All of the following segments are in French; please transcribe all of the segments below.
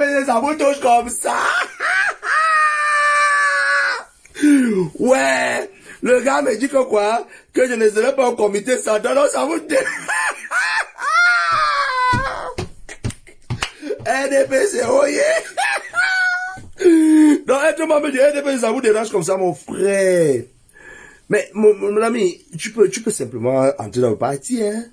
RDPC, ça vous touche comme ça. Ouais, le gars me dit que quoi? Que je ne serai pas au comité central, non, ça vous dit. RDPC, oh yeah. Donc, être membre du RDPC, ça vous dérange comme ça, mon frère. Mais, mon ami, tu peux simplement entrer dans le parti, hein.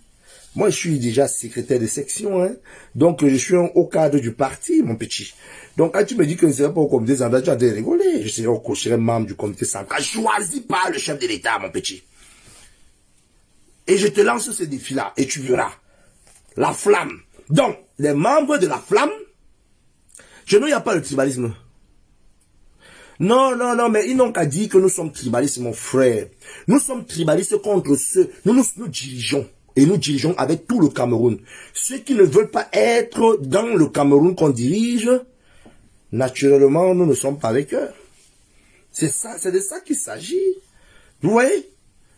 Moi, je suis déjà secrétaire de section, hein. Donc, je suis au cadre du parti, mon petit. Donc, quand tu me dis que je ne serai pas au comité central, tu as de rigoler. Je serai membre du comité central, choisi par le chef de l'État, mon petit. Et je te lance ce défi-là, et tu verras. La flamme. Donc, les membres de la flamme, chez nous, il n'y a pas le tribalisme. Non, non, non, mais ils n'ont qu'à dire que nous sommes tribalistes, mon frère. Nous sommes tribalistes contre ceux, nous dirigeons. Et nous dirigeons avec tout le Cameroun. Ceux qui ne veulent pas être dans le Cameroun qu'on dirige, naturellement, nous ne sommes pas avec eux. C'est ça, c'est de ça qu'il s'agit. Vous voyez?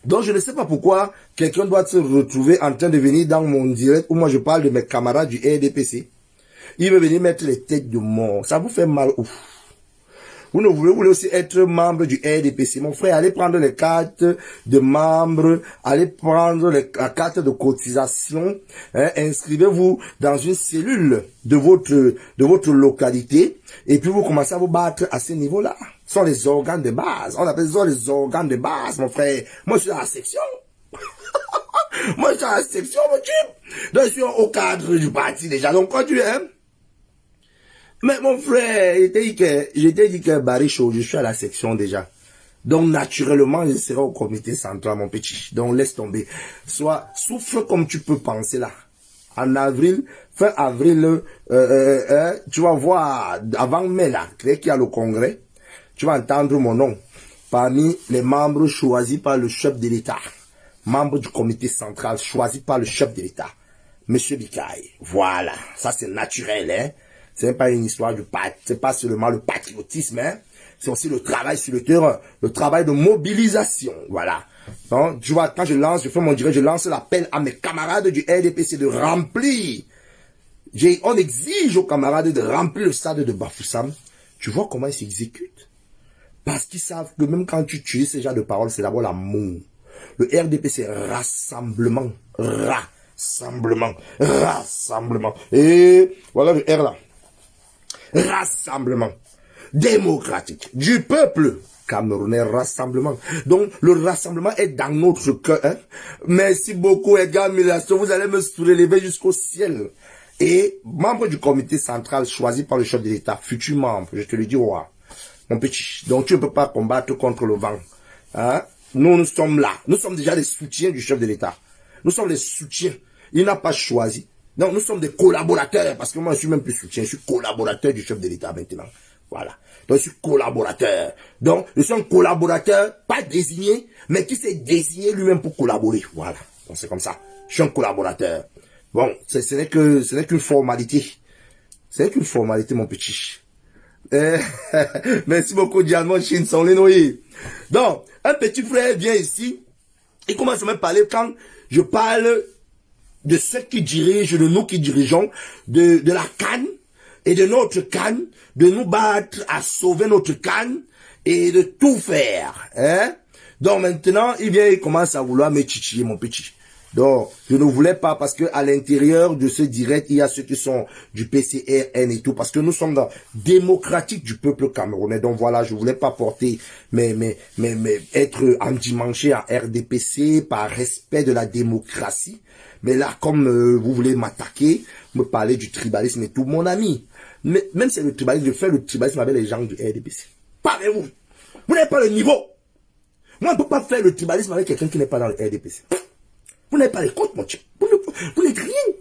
Donc, je ne sais pas pourquoi quelqu'un doit se retrouver en train de venir dans mon direct où moi je parle de mes camarades du RDPC. Il veut venir mettre les têtes de mort. Ça vous fait mal, ouf. Vous voulez aussi être membre du RDPC. Mon frère, allez prendre les cartes de membres, allez prendre la carte de cotisation, hein, inscrivez-vous dans une cellule de votre localité, et puis vous commencez à vous battre à ce niveau-là. Ce sont les organes de base. On appelle ça les organes de base, mon frère. Moi, je suis dans la section. Moi, je suis dans la section, mon type. Donc, je suis au cadre du parti déjà. Donc, quand tu es, mais mon frère, je t'ai dit que Baricho, je suis à la section déjà. Donc, naturellement, je serai au comité central, mon petit. Donc, laisse tomber. Soit, souffre comme tu peux penser là. En avril, fin avril, tu vas voir, avant mai là, qu'il y a le congrès, tu vas entendre mon nom parmi les membres choisis par le chef de l'État. Membre du comité central choisi par le chef de l'État. Monsieur Bikaï. Voilà. Ça, c'est naturel, hein. C'est pas une histoire du parti, c'est pas seulement le patriotisme, hein. C'est aussi le travail sur le terrain, le travail de mobilisation, voilà. Donc, tu vois, quand je fais mon direct, je lance l'appel à mes camarades du RDPC de remplir. On exige aux camarades de remplir le stade de Bafoussam. Tu vois comment ils s'exécutent? Parce qu'ils savent que même quand tu utilises ce genre de paroles, c'est d'abord l'amour. Le RDPC, rassemblement, rassemblement, rassemblement. Et voilà le R là. Rassemblement démocratique du peuple camerounais, rassemblement. Donc, le rassemblement est dans notre cœur. Hein? Merci beaucoup, Edgar Milasson. Vous allez me soulever jusqu'au ciel. Et membre du comité central choisi par le chef de l'État, futur membre, je te le dis, ouais, mon petit. Donc, tu ne peux pas combattre contre le vent. Hein? Nous sommes là. Nous sommes déjà les soutiens du chef de l'État. Nous sommes les soutiens. Il n'a pas choisi. Non, nous sommes des collaborateurs, parce que moi je suis même plus soutien, je suis collaborateur du chef de l'État maintenant. Voilà. Donc je suis collaborateur. Donc je suis un collaborateur, pas désigné, mais qui s'est désigné lui-même pour collaborer. Voilà. Donc c'est comme ça. Je suis un collaborateur. Bon, ce n'est qu'une formalité. Ce n'est qu'une formalité, mon petit. Merci beaucoup, Diane Chine, son Lenoye. Donc, un petit frère vient ici, il commence à me parler quand je parle de ceux qui dirigent, de nous qui dirigeons, de la canne et de notre canne, de nous battre à sauver notre canne et de tout faire. Hein? Donc maintenant, il commence à vouloir me titiller, mon petit. Donc, je ne voulais pas parce que à l'intérieur de ce direct, il y a ceux qui sont du PCRN et tout, parce que nous sommes dans démocratique du peuple camerounais. Donc voilà, je voulais pas porter, mais être endimanché à RDPC par respect de la démocratie. Mais là, comme vous voulez m'attaquer, me parler du tribalisme et tout, mon ami, mais, même si c'est le tribalisme, je fais le tribalisme avec les gens du RDPC. Parlez-vous. Vous n'avez pas le niveau. Moi, on ne peut pas faire le tribalisme avec quelqu'un qui n'est pas dans le RDPC. Vous n'avez pas les comptes, mon type. Vous n'êtes rien.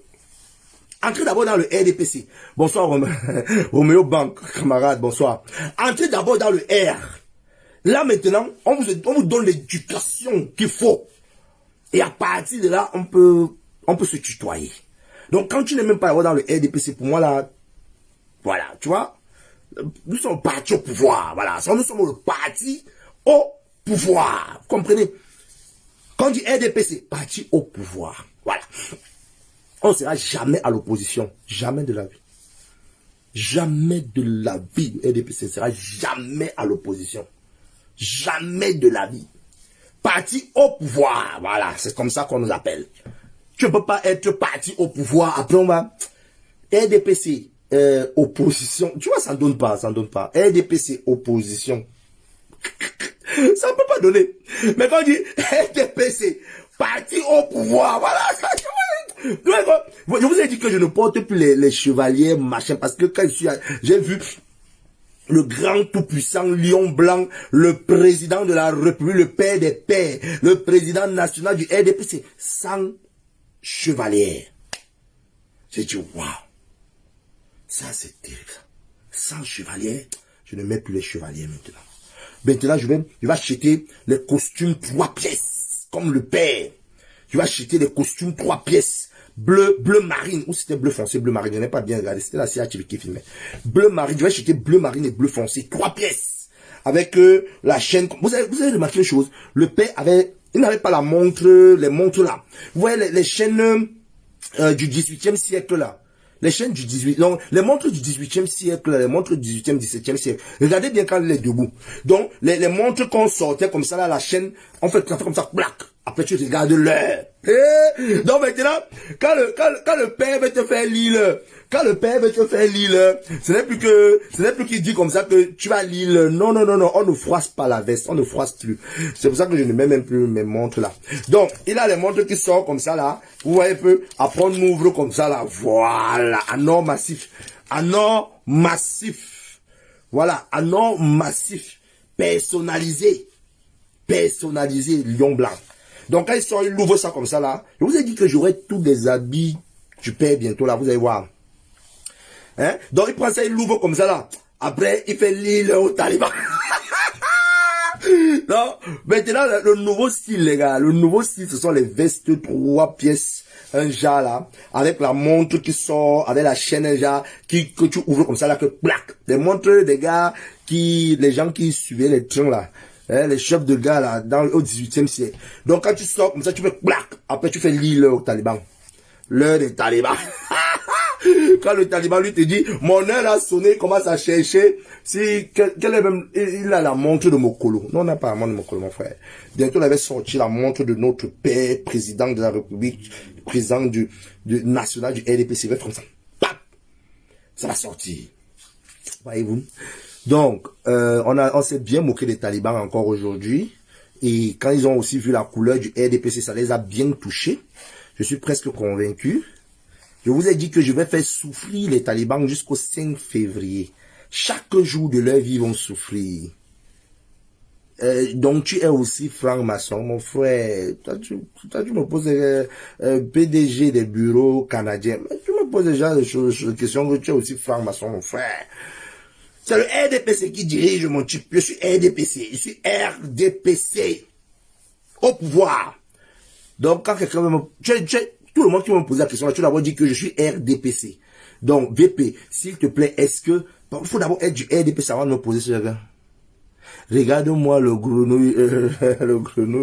Entrez d'abord dans le RDPC. Bonsoir, Roméo Bank, camarade, bonsoir. Entrez d'abord dans le R. Là, maintenant, on vous donne l'éducation qu'il faut. Et à partir de là, on peut se tutoyer. Donc, quand tu n'es même pas dans le RDPC, pour moi, là, voilà, tu vois, nous sommes partis au pouvoir, voilà. Nous sommes le parti au pouvoir. Vous comprenez? Quand on dit RDPC, parti au pouvoir. Voilà. On ne sera jamais à l'opposition. Jamais de la vie. Jamais de la vie, le RDPC ne sera jamais à l'opposition. Jamais de la vie. Parti au pouvoir, voilà, c'est comme ça qu'on nous appelle. Tu ne peux pas être parti au pouvoir, après on va... RDPC, opposition, tu vois, ça ne donne pas, ça ne donne pas. RDPC, opposition. Ça ne peut pas donner. Mais quand on dit RDPC, parti au pouvoir, voilà, ça, je vous ai dit que je ne porte plus les chevaliers, machin, parce que quand j'ai vu le grand tout-puissant lion blanc, le président de la République, le père des pères, le président national du RDPC, sans chevalier. J'ai dit, waouh, ça c'est terrible. Sans chevalier, je ne mets plus les chevaliers maintenant. Maintenant, je vais acheter les costumes 3 pièces, comme le père. Je vais acheter les costumes 3 pièces. Bleu marine, ou c'était bleu foncé, bleu marine, je n'ai pas bien regardé, c'était la CHTV qui filmait. Bleu marine, je vais acheter bleu marine et bleu foncé, 3 pièces. Avec la chaîne, vous avez remarqué une chose, le père il n'avait pas la montre, les montres là. Vous voyez les chaînes du 18e siècle là. Les chaînes du 18, donc les montres du 18e siècle, les montres du 18e, 17e siècle. Regardez bien quand il est debout. Donc, les montres qu'on sortait comme ça là, la chaîne, on fait comme ça, black. Après, tu regardes l'heure. Donc maintenant, quand le père veut te faire lire, ce n'est plus qu'il dit comme ça que tu vas lire. Non, on ne froisse pas la veste, on ne froisse plus. C'est pour ça que je ne mets même plus mes montres là. Donc, il a les montres qui sortent comme ça là. Vous voyez un peu, après on ouvre comme ça là. Voilà, un or massif. Voilà, un or massif. Personnalisé, lion blanc. Donc quand il ouvre ça comme ça là, je vous ai dit que j'aurai tous des habits du père bientôt là, vous allez voir. Hein? Donc il prend ça, il l'ouvre comme ça là. Après, il fait l'île au Taliban. Non, maintenant le nouveau style les gars, le nouveau style ce sont les vestes 3 pièces, un genre là, avec la montre qui sort, avec la chaîne un genre que tu ouvres comme ça là, que plaque. Des montres des gars les gens qui suivaient les trains là. Les chefs de gars là, au 18e siècle. Donc quand tu sors comme ça, tu fais clac. Après tu fais l'île au Taliban. L'heure des talibans. Quand le taliban lui te dit, mon heure a sonné, commence à chercher si quel est même, il a la montre de Mokolo. Non, on n'a pas la montre de Mokolo, mon frère. Bientôt, il avait sorti la montre de notre père, président de la République, président du national du RDPC. Comme ça. Pap! Ça va sortir. Voyez-vous? Donc, on s'est bien moqué des talibans encore aujourd'hui. Et quand ils ont aussi vu la couleur du RDPC, ça les a bien touchés. Je suis presque convaincu. Je vous ai dit que je vais faire souffrir les talibans jusqu'au 5 février. Chaque jour de leur vie, ils vont souffrir. Donc, tu es aussi franc-maçon, mon frère. Toi, tu me poses PDG des bureaux canadiens. Mais tu me poses déjà des questions que tu es aussi franc-maçon, mon frère. C'est le RDPC qui dirige mon type. Je suis RDPC. Je suis RDPC. Au pouvoir. Donc, quand quelqu'un me... Tout le monde qui me pose la question, tu dois d'abord dire que je suis RDPC. Donc, VP, s'il te plaît, est-ce que... Il faut d'abord être du RDPC avant de me poser ce gars. Regarde-moi le grenouille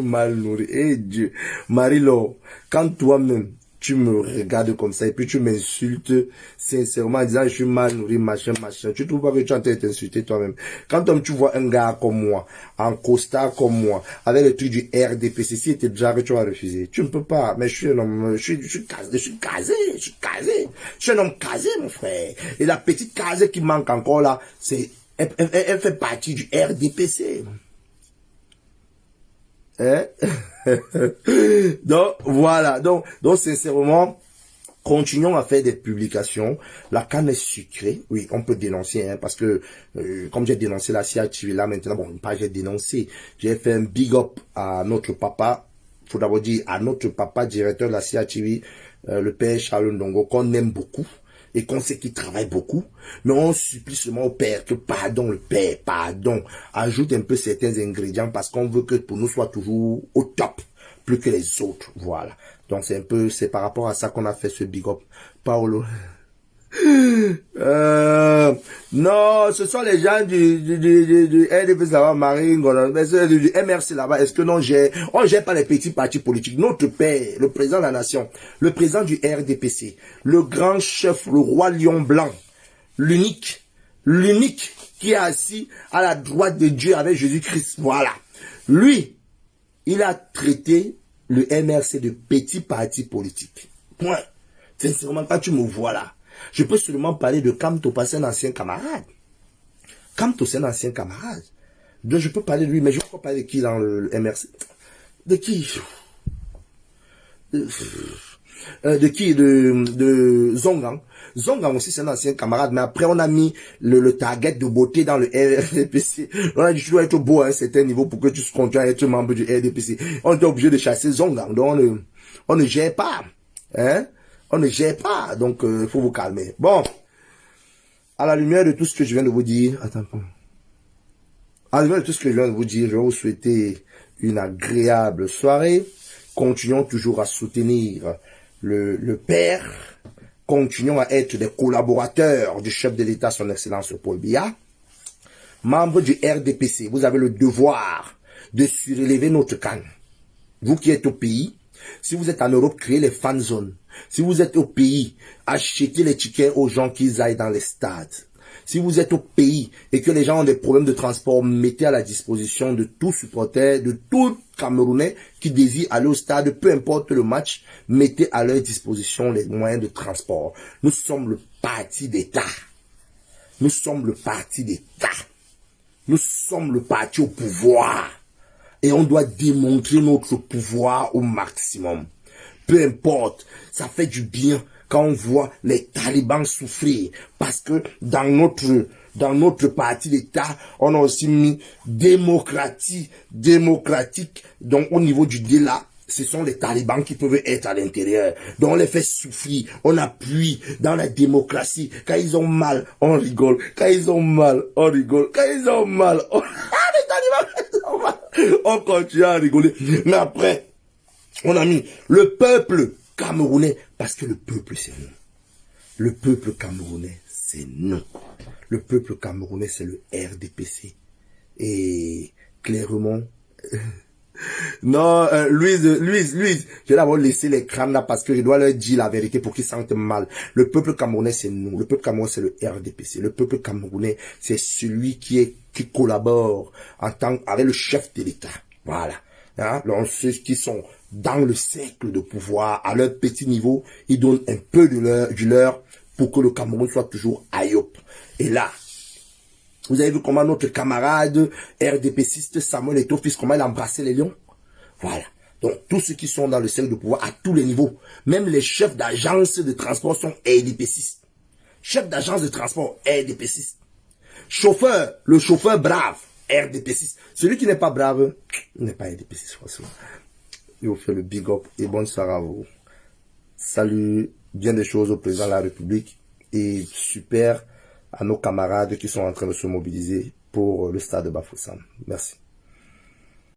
mal nourri. Eh Dieu. Marie-Laure, quand toi-même, tu me regardes comme ça et puis tu m'insultes sincèrement en disant je suis mal nourri, machin. Tu trouves pas que tu es en train de t'insulter toi-même? Quand tu vois un gars comme moi, en costard comme moi, avec le truc du RDPC, si était déjà que tu vas refuser. Tu ne peux pas. Mais je suis un homme, je suis casé. Je suis un homme casé, mon frère. Et la petite case qui manque encore là, c'est, elle fait partie du RDPC. Hein? Donc, voilà. Donc, sincèrement, continuons à faire des publications. La canne est sucrée. Oui, on peut dénoncer, hein, parce que, comme j'ai dénoncé la CHTV là, maintenant, bon, pas j'ai dénoncé. J'ai fait un big up à notre papa. Faut d'abord dire à notre papa, directeur de la CHTV, le père Charles Ndongo, qu'on aime beaucoup. Et qu'on sait qu'il travaille beaucoup, mais on supplie seulement au père que pardon, le père, pardon, ajoute un peu certains ingrédients parce qu'on veut que pour nous soit toujours au top, plus que les autres, voilà. Donc c'est par rapport à ça qu'on a fait ce big up. Paolo. Non, ce sont les gens du RDPC là-bas, Marine, du MRC là-bas. Est-ce que non, on gère pas les petits partis politiques. Notre père, le président de la nation, le président du RDPC, le grand chef, le roi lion blanc, l'unique qui est assis à la droite de Dieu avec Jésus-Christ. Voilà. Lui, il a traité le MRC de petit parti politique. Point. Sincèrement, quand tu me vois là, je peux seulement parler de Kamto, parce que c'est un ancien camarade. Kamto, c'est un ancien camarade. Donc, je peux parler de lui, mais je ne peux pas parler de qui dans le MRC. De qui? De qui? De Zongang. Zongang aussi, c'est un ancien camarade, mais après, on a mis le target de beauté dans le RDPC. On a dit, tu dois être beau à un certain niveau pour que tu continues à être membre du RDPC. On était obligé de chasser Zongang. Donc, on ne gère pas. Hein? On ne gère pas. Donc, il faut vous calmer. Bon. À la lumière de tout ce que je viens de vous dire, attends. À la lumière de tout ce que je viens de vous dire, je vais vous souhaiter une agréable soirée. Continuons toujours à soutenir le père. Continuons à être des collaborateurs du chef de l'État, son Excellence Paul Biya. Membre du RDPC, vous avez le devoir de surélever notre canne. Vous qui êtes au pays, si vous êtes en Europe, créez les fan zones. Si vous êtes au pays, achetez les tickets aux gens qui aillent dans les stades. Si vous êtes au pays et que les gens ont des problèmes de transport, mettez à la disposition de tout supporter, de tout Camerounais qui désire aller au stade, peu importe le match, mettez à leur disposition les moyens de transport. Nous sommes le parti d'État. Nous sommes le parti d'État. Nous sommes le parti au pouvoir. Et on doit démontrer notre pouvoir au maximum. Peu importe, ça fait du bien quand on voit les talibans souffrir. Parce que dans notre parti d'État, on a aussi mis démocratique. Donc au niveau du délat, ce sont les talibans qui peuvent être à l'intérieur. Donc on les fait souffrir, on appuie dans la démocratie. Quand ils ont mal, on rigole. Quand ils ont mal, on rigole. Quand ils ont mal, on... les talibans, quand ils ont mal, on continue à rigoler. Mais après, on a mis le peuple camerounais, parce que le peuple c'est nous. Le peuple camerounais c'est nous. Le peuple camerounais c'est le RDPC. Et clairement... Non, Louise, je vais d'abord laisser les crânes là parce que je dois leur dire la vérité pour qu'ils sentent mal. Le peuple camerounais, c'est nous. Le peuple camerounais, c'est le RDPC. Le peuple camerounais, c'est celui qui collabore avec le chef de l'État. Voilà. Hein? Donc, ceux qui sont dans le cercle de pouvoir, à leur petit niveau, ils donnent un peu du leur pour que le Cameroun soit toujours aïop. Et là, vous avez vu comment notre camarade RDPciste Samuel Eto'o-Fils, comment il a embrassé les lions? Voilà. Donc, tous ceux qui sont dans le cercle de pouvoir à tous les niveaux, même les chefs d'agence de transport sont RDPcistes. Chef d'agence de transport, RDPciste. Chauffeur, le chauffeur brave, RDPciste. Celui qui n'est pas brave, n'est pas RDPciste, franchement. Je vous fais le big up et bonne soirée à vous. Salut, bien des choses au président de la République et super à nos camarades qui sont en train de se mobiliser pour le stade de Bafoussam. Merci.